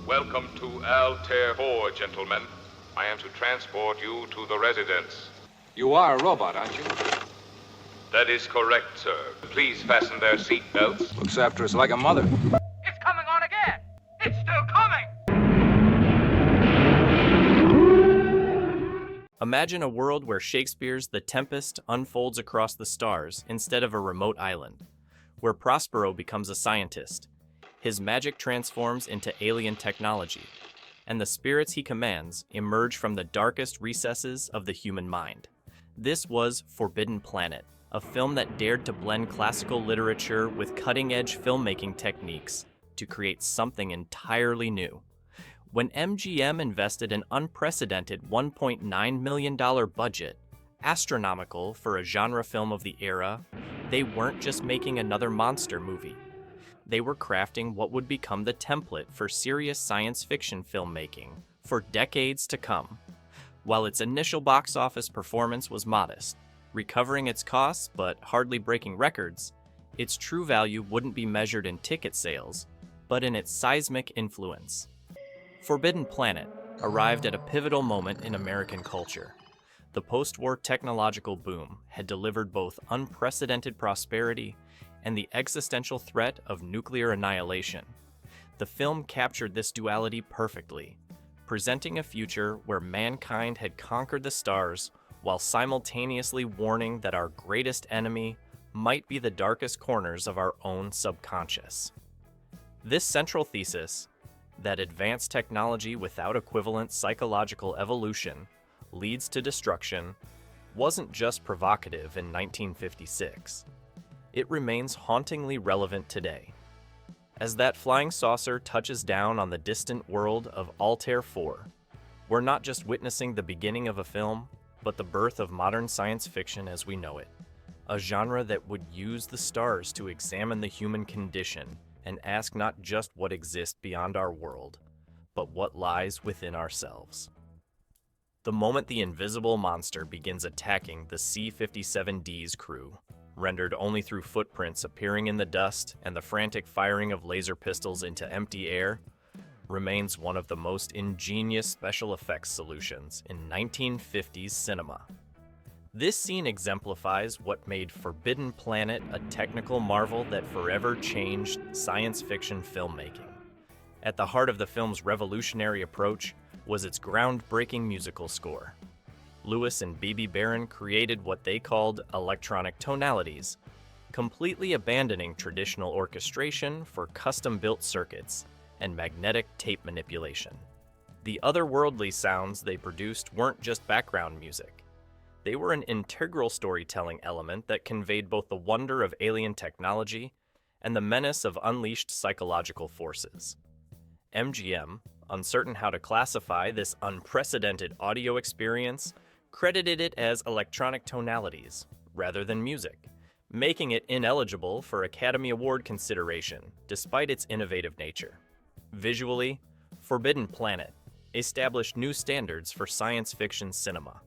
Welcome to Altair 4, gentlemen. I am to transport you to the residence. You are a robot, aren't you? That is correct, sir. Please fasten their seat belts. Looks after us like a mother. It's coming on again! It's still coming! Imagine a world where Shakespeare's The Tempest unfolds across the stars instead of a remote island, where Prospero becomes a scientist. His magic transforms into alien technology, and the spirits he commands emerge from the darkest recesses of the human mind. This was Forbidden Planet, a film that dared to blend classical literature with cutting-edge filmmaking techniques to create something entirely new. When MGM invested an unprecedented $1.9 million budget, astronomical for a genre film of the era, they weren't just making another monster movie. They were crafting what would become the template for serious science fiction filmmaking for decades to come. While its initial box office performance was modest, recovering its costs but hardly breaking records, its true value wouldn't be measured in ticket sales, but in its seismic influence. Forbidden Planet arrived at a pivotal moment in American culture. The post-war technological boom had delivered both unprecedented prosperity and the existential threat of nuclear annihilation. The film captured this duality perfectly, presenting a future where mankind had conquered the stars while simultaneously warning that our greatest enemy might be the darkest corners of our own subconscious. This central thesis, that advanced technology without equivalent psychological evolution leads to destruction, wasn't just provocative in 1956. It remains hauntingly relevant today. As that flying saucer touches down on the distant world of Altair 4, we're not just witnessing the beginning of a film, but the birth of modern science fiction as we know it, a genre that would use the stars to examine the human condition and ask not just what exists beyond our world, but what lies within ourselves. The moment the invisible monster begins attacking the C-57D's crew, rendered only through footprints appearing in the dust and the frantic firing of laser pistols into empty air, remains one of the most ingenious special effects solutions in 1950s cinema. This scene exemplifies what made Forbidden Planet a technical marvel that forever changed science fiction filmmaking. At the heart of the film's revolutionary approach was its groundbreaking musical score. Lewis and Bebe Barron created what they called electronic tonalities, completely abandoning traditional orchestration for custom-built circuits and magnetic tape manipulation. The otherworldly sounds they produced weren't just background music. They were an integral storytelling element that conveyed both the wonder of alien technology and the menace of unleashed psychological forces. MGM, uncertain how to classify this unprecedented audio experience, credited it as electronic tonalities rather than music, making it ineligible for Academy Award consideration despite its innovative nature. Visually, Forbidden Planet established new standards for science fiction cinema.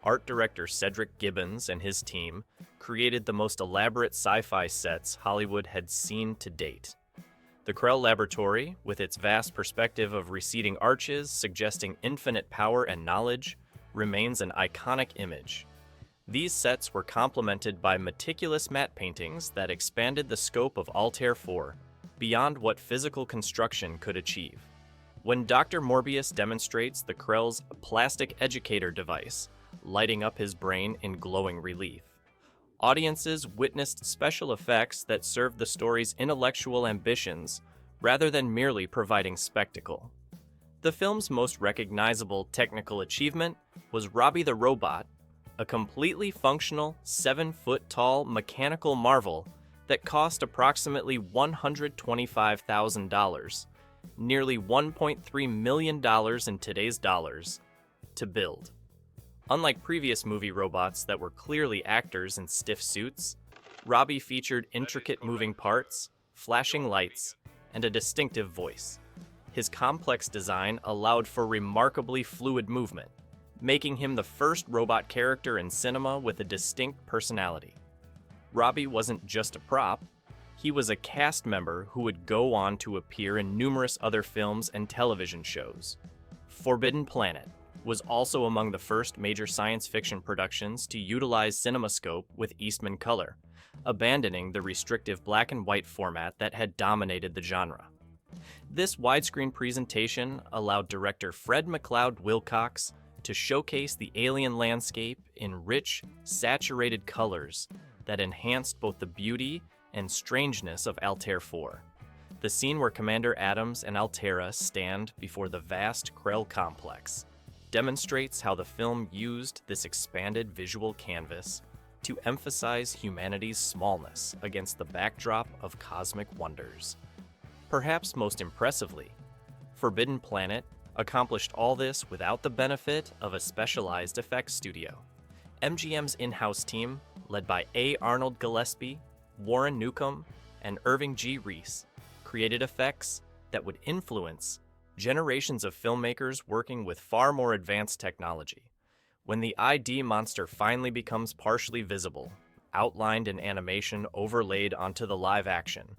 Art director Cedric Gibbons and his team created the most elaborate sci-fi sets Hollywood had seen to date. The Krell Laboratory, with its vast perspective of receding arches suggesting infinite power and knowledge, remains an iconic image. These sets were complemented by meticulous matte paintings that expanded the scope of Altair 4 beyond what physical construction could achieve. When Dr. Morbius demonstrates the Krell's plastic educator device, lighting up his brain in glowing relief, audiences witnessed special effects that served the story's intellectual ambitions rather than merely providing spectacle. The film's most recognizable technical achievement was Robby the Robot, a completely functional, 7-foot-tall mechanical marvel that cost approximately $125,000, nearly $1.3 million in today's dollars, to build. Unlike previous movie robots that were clearly actors in stiff suits, Robby featured intricate moving parts, flashing lights, and a distinctive voice. His complex design allowed for remarkably fluid movement, making him the first robot character in cinema with a distinct personality. Robby wasn't just a prop, He was a cast member who would go on to appear in numerous other films and television shows. Forbidden Planet was also among the first major science fiction productions to utilize CinemaScope with Eastman color, abandoning the restrictive black and white format that had dominated the genre. This widescreen presentation allowed director Fred McLeod Wilcox to showcase the alien landscape in rich, saturated colors that enhanced both the beauty and strangeness of Altair 4. The scene where Commander Adams and Altera stand before the vast Krell complex demonstrates how the film used this expanded visual canvas to emphasize humanity's smallness against the backdrop of cosmic wonders. Perhaps most impressively, Forbidden Planet accomplished all this without the benefit of a specialized effects studio. MGM's in-house team, led by A. Arnold Gillespie, Warren Newcomb, and Irving G. Reese, created effects that would influence generations of filmmakers working with far more advanced technology. When the ID monster finally becomes partially visible, outlined in animation overlaid onto the live action,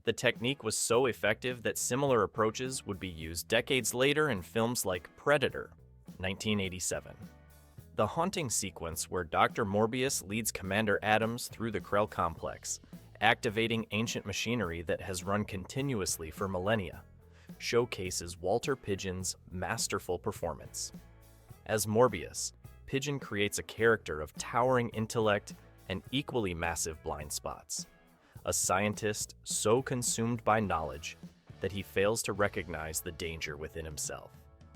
the technique was so effective that similar approaches would be used decades later in films like Predator, 1987. The haunting sequence where Dr. Morbius leads Commander Adams through the Krell complex, activating ancient machinery that has run continuously for millennia, showcases Walter Pidgeon's masterful performance. As Morbius, Pidgeon creates a character of towering intellect and equally massive blind spots. A scientist so consumed by knowledge that he fails to recognize the danger within himself.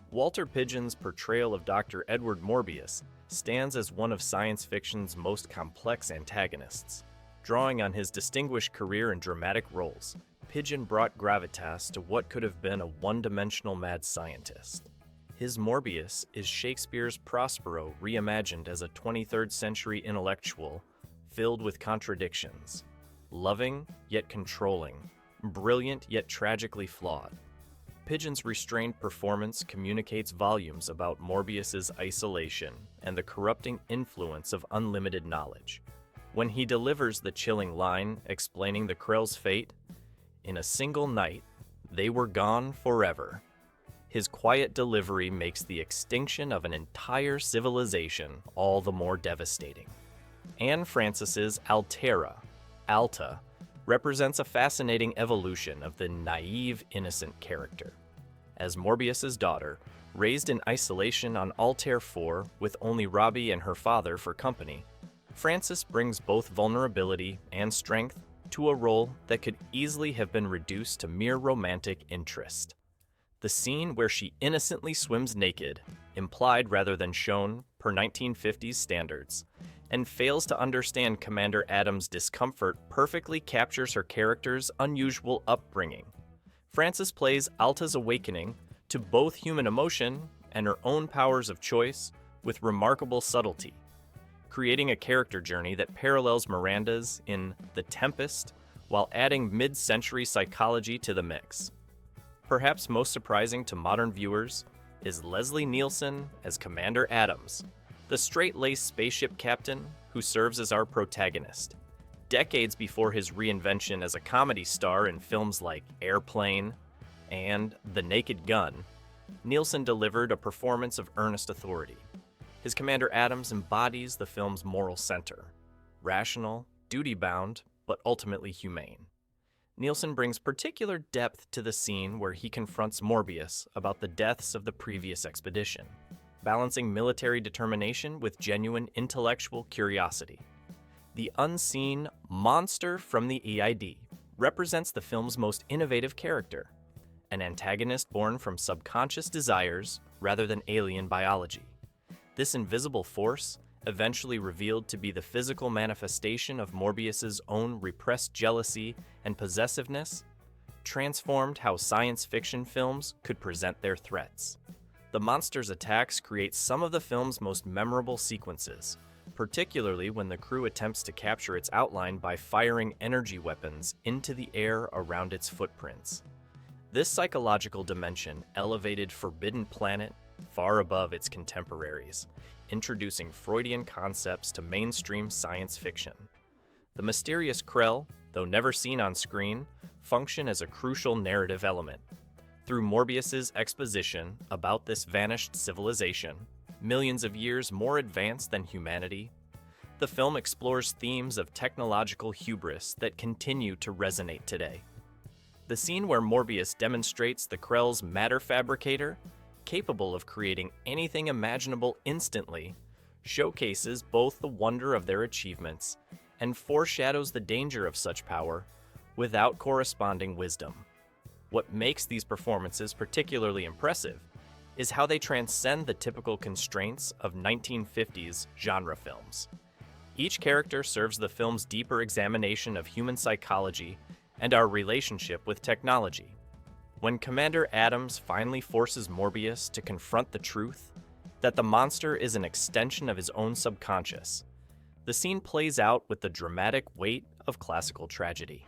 Walter Pidgeon's portrayal of Dr. Edward Morbius stands as one of science fiction's most complex antagonists. Drawing on his distinguished career in dramatic roles, Pidgeon brought gravitas to what could have been a one-dimensional mad scientist. His Morbius is Shakespeare's Prospero reimagined as a 23rd century intellectual filled with contradictions. Loving yet controlling, brilliant yet tragically flawed. Pidgeon's restrained performance communicates volumes about Morbius's isolation and the corrupting influence of unlimited knowledge. When he delivers the chilling line explaining the Krell's fate, "In a single night, they were gone forever," his quiet delivery makes the extinction of an entire civilization all the more devastating. Anne Francis's Altera, Alta, represents a fascinating evolution of the naive, innocent character. As Morbius's daughter, raised in isolation on Altair 4 with only Robby and her father for company, Francis brings both vulnerability and strength to a role that could easily have been reduced to mere romantic interest. The scene where she innocently swims naked, implied rather than shown per 1950s standards, and fails to understand Commander Adams' discomfort perfectly captures her character's unusual upbringing. Frances plays Alta's awakening to both human emotion and her own powers of choice with remarkable subtlety, creating a character journey that parallels Miranda's in The Tempest while adding mid-century psychology to the mix. Perhaps most surprising to modern viewers is Leslie Nielsen as Commander Adams, the straight-laced spaceship captain who serves as our protagonist. Decades before his reinvention as a comedy star in films like Airplane and The Naked Gun, Nielsen delivered a performance of earnest authority. His Commander Adams embodies the film's moral center, rational, duty-bound, but ultimately humane. Nielsen brings particular depth to the scene where he confronts Morbius about the deaths of the previous expedition, balancing military determination with genuine intellectual curiosity. The unseen monster from the EID represents the film's most innovative character, an antagonist born from subconscious desires rather than alien biology. This invisible force, eventually revealed to be the physical manifestation of Morbius's own repressed jealousy and possessiveness, transformed how science fiction films could present their threats. The monster's attacks create some of the film's most memorable sequences, particularly when the crew attempts to capture its outline by firing energy weapons into the air around its footprints. This psychological dimension elevated Forbidden Planet far above its contemporaries, introducing Freudian concepts to mainstream science fiction. The mysterious Krell, though never seen on screen, function as a crucial narrative element. Through Morbius's exposition about this vanished civilization, millions of years more advanced than humanity, the film explores themes of technological hubris that continue to resonate today. The scene where Morbius demonstrates the Krell's matter fabricator, capable of creating anything imaginable instantly, showcases both the wonder of their achievements and foreshadows the danger of such power without corresponding wisdom. What makes these performances particularly impressive is how they transcend the typical constraints of 1950s genre films. Each character serves the film's deeper examination of human psychology and our relationship with technology. When Commander Adams finally forces Morbius to confront the truth that the monster is an extension of his own subconscious, the scene plays out with the dramatic weight of classical tragedy.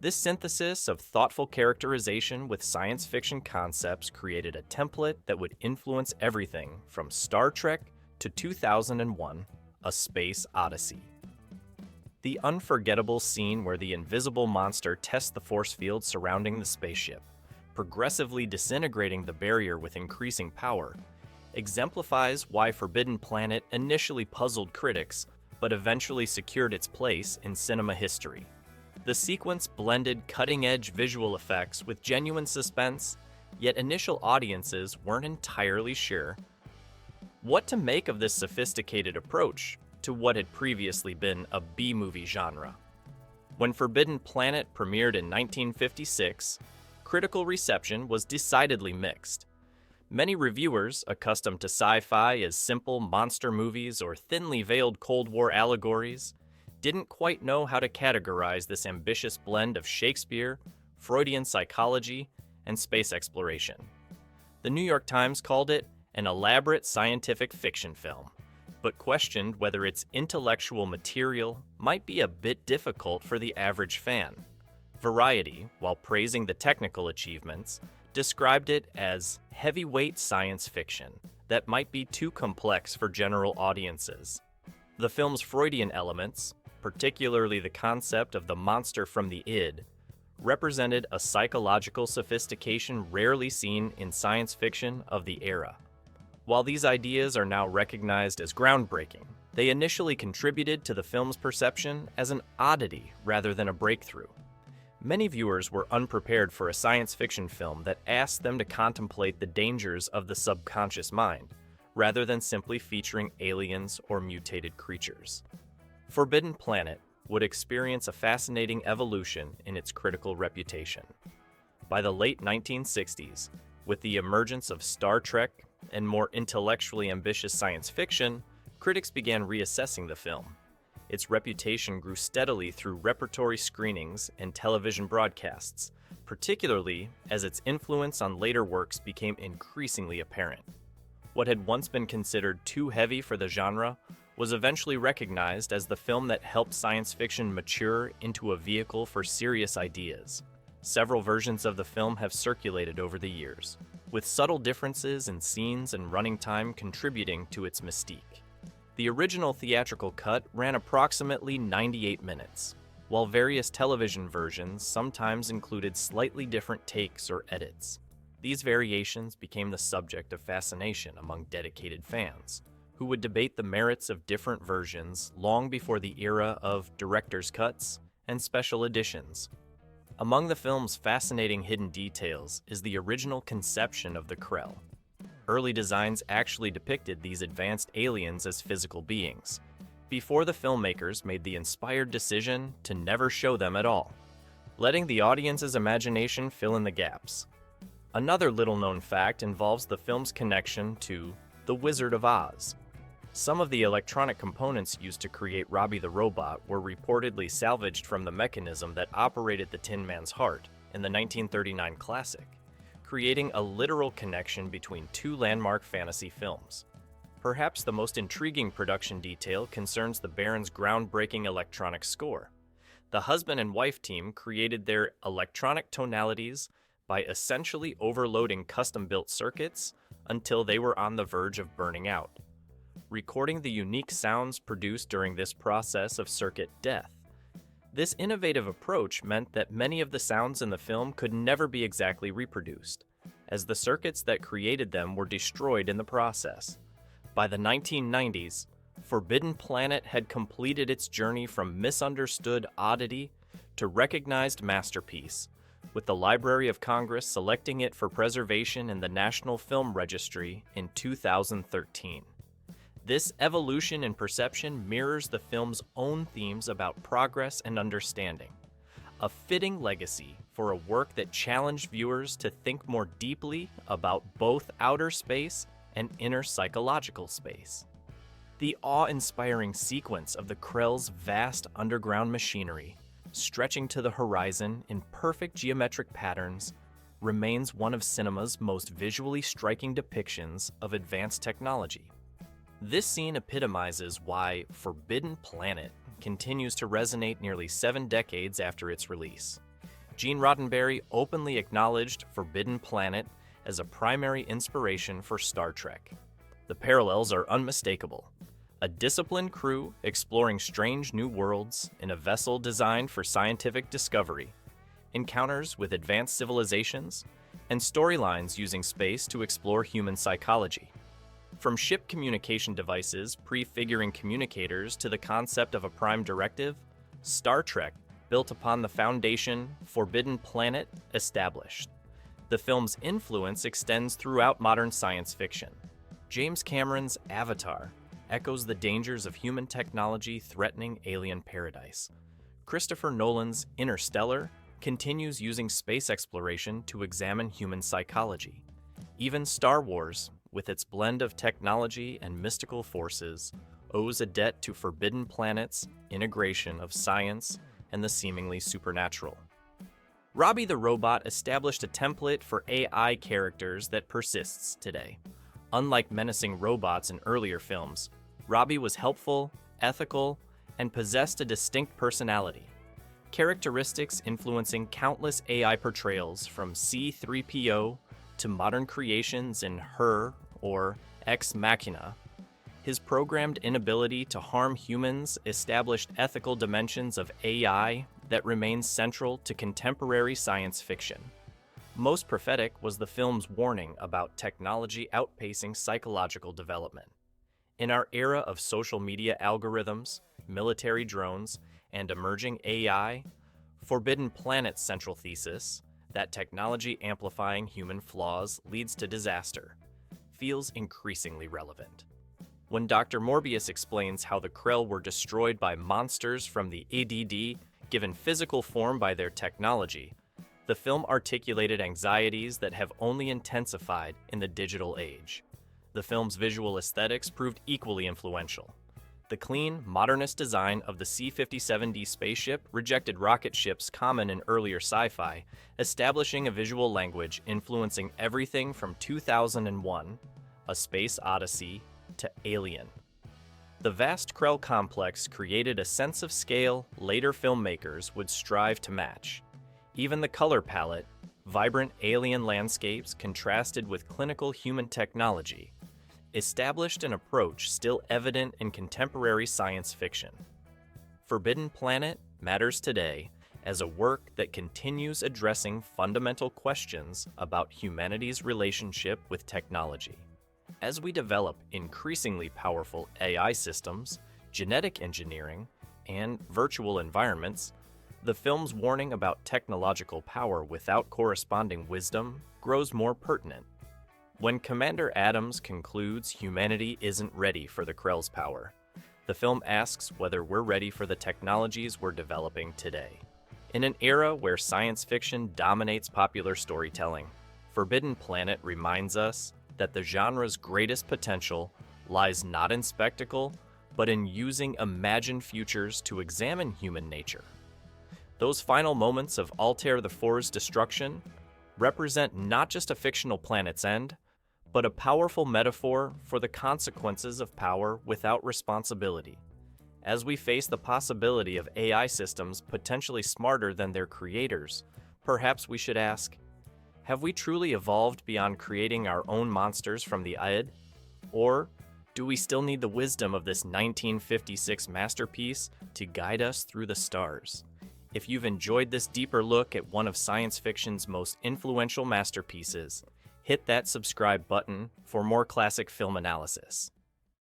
This synthesis of thoughtful characterization with science fiction concepts created a template that would influence everything from Star Trek to 2001: A Space Odyssey. The unforgettable scene where the invisible monster tests the force field surrounding the spaceship, progressively disintegrating the barrier with increasing power, exemplifies why Forbidden Planet initially puzzled critics but eventually secured its place in cinema history. The sequence blended cutting-edge visual effects with genuine suspense, yet initial audiences weren't entirely sure what to make of this sophisticated approach to what had previously been a B-movie genre. When Forbidden Planet premiered in 1956, critical reception was decidedly mixed. Many reviewers, accustomed to sci-fi as simple monster movies or thinly veiled Cold War allegories, didn't quite know how to categorize this ambitious blend of Shakespeare, Freudian psychology, and space exploration. The New York Times called it an elaborate scientific fiction film, but questioned whether its intellectual material might be a bit difficult for the average fan. Variety, while praising the technical achievements, described it as heavyweight science fiction that might be too complex for general audiences. The film's Freudian elements, particularly the concept of the monster from the id, represented a psychological sophistication rarely seen in science fiction of the era. While these ideas are now recognized as groundbreaking, they initially contributed to the film's perception as an oddity rather than a breakthrough. Many viewers were unprepared for a science fiction film that asked them to contemplate the dangers of the subconscious mind, rather than simply featuring aliens or mutated creatures. Forbidden Planet would experience a fascinating evolution in its critical reputation. By the late 1960s, with the emergence of Star Trek and more intellectually ambitious science fiction, critics began reassessing the film. Its reputation grew steadily through repertory screenings and television broadcasts, particularly as its influence on later works became increasingly apparent. What had once been considered too heavy for the genre was eventually recognized as the film that helped science fiction mature into a vehicle for serious ideas. Several versions of the film have circulated over the years, with subtle differences in scenes and running time contributing to its mystique. The original theatrical cut ran approximately 98 minutes, while various television versions sometimes included slightly different takes or edits. These variations became the subject of fascination among dedicated fans, who would debate the merits of different versions long before the era of director's cuts and special editions. Among the film's fascinating hidden details is the original conception of the Krell. Early designs actually depicted these advanced aliens as physical beings, before the filmmakers made the inspired decision to never show them at all, letting the audience's imagination fill in the gaps. Another little-known fact involves the film's connection to The Wizard of Oz. Some of the electronic components used to create Robby the Robot were reportedly salvaged from the mechanism that operated the Tin Man's heart in the 1939 classic, creating a literal connection between two landmark fantasy films. Perhaps the most intriguing production detail concerns the Baron's groundbreaking electronic score. The husband and wife team created their electronic tonalities by essentially overloading custom-built circuits until they were on the verge of burning out, recording the unique sounds produced during this process of circuit death. This innovative approach meant that many of the sounds in the film could never be exactly reproduced, as the circuits that created them were destroyed in the process. By the 1990s, Forbidden Planet had completed its journey from misunderstood oddity to recognized masterpiece, with the Library of Congress selecting it for preservation in the National Film Registry in 2013. This evolution in perception mirrors the film's own themes about progress and understanding, a fitting legacy for a work that challenged viewers to think more deeply about both outer space and inner psychological space. The awe-inspiring sequence of the Krell's vast underground machinery, stretching to the horizon in perfect geometric patterns, remains one of cinema's most visually striking depictions of advanced technology. This scene epitomizes why Forbidden Planet continues to resonate nearly 7 decades after its release. Gene Roddenberry openly acknowledged Forbidden Planet as a primary inspiration for Star Trek. The parallels are unmistakable. A disciplined crew exploring strange new worlds in a vessel designed for scientific discovery, encounters with advanced civilizations, and storylines using space to explore human psychology. From ship communication devices prefiguring communicators to the concept of a prime directive, Star Trek built upon the foundation Forbidden Planet established. The film's influence extends throughout modern science fiction. James Cameron's Avatar echoes the dangers of human technology threatening alien paradise. Christopher Nolan's Interstellar continues using space exploration to examine human psychology. Even Star Wars, with its blend of technology and mystical forces, owes a debt to Forbidden Planet's integration of science and the seemingly supernatural. Robby the Robot established a template for AI characters that persists today. Unlike menacing robots in earlier films, Robby was helpful, ethical, and possessed a distinct personality, characteristics influencing countless AI portrayals from C-3PO to modern creations in Her or Ex Machina. His programmed inability to harm humans established ethical dimensions of AI that remain central to contemporary science fiction. Most prophetic was the film's warning about technology outpacing psychological development. In our era of social media algorithms, military drones, and emerging AI, Forbidden Planet's central thesis, that technology amplifying human flaws leads to disaster, feels increasingly relevant. When Dr. Morbius explains how the Krell were destroyed by monsters from the EDD given physical form by their technology, the film articulated anxieties that have only intensified in the digital age. The film's visual aesthetics proved equally influential. The clean, modernist design of the C-57D spaceship rejected rocket ships common in earlier sci-fi, establishing a visual language influencing everything from 2001, A Space Odyssey, to Alien. The vast Krell complex created a sense of scale later filmmakers would strive to match. Even the color palette, vibrant alien landscapes contrasted with clinical human technology, established an approach still evident in contemporary science fiction. Forbidden Planet matters today as a work that continues addressing fundamental questions about humanity's relationship with technology. As we develop increasingly powerful AI systems, genetic engineering, and virtual environments, the film's warning about technological power without corresponding wisdom grows more pertinent. When Commander Adams concludes humanity isn't ready for the Krell's power, the film asks whether we're ready for the technologies we're developing today. In an era where science fiction dominates popular storytelling, Forbidden Planet reminds us that the genre's greatest potential lies not in spectacle, but in using imagined futures to examine human nature. Those final moments of Altair the Four's destruction represent not just a fictional planet's end, but a powerful metaphor for the consequences of power without responsibility. As we face the possibility of AI systems potentially smarter than their creators, perhaps we should ask, have we truly evolved beyond creating our own monsters from the id? Or do we still need the wisdom of this 1956 masterpiece to guide us through the stars? If you've enjoyed this deeper look at one of science fiction's most influential masterpieces, hit that subscribe button for more classic film analysis.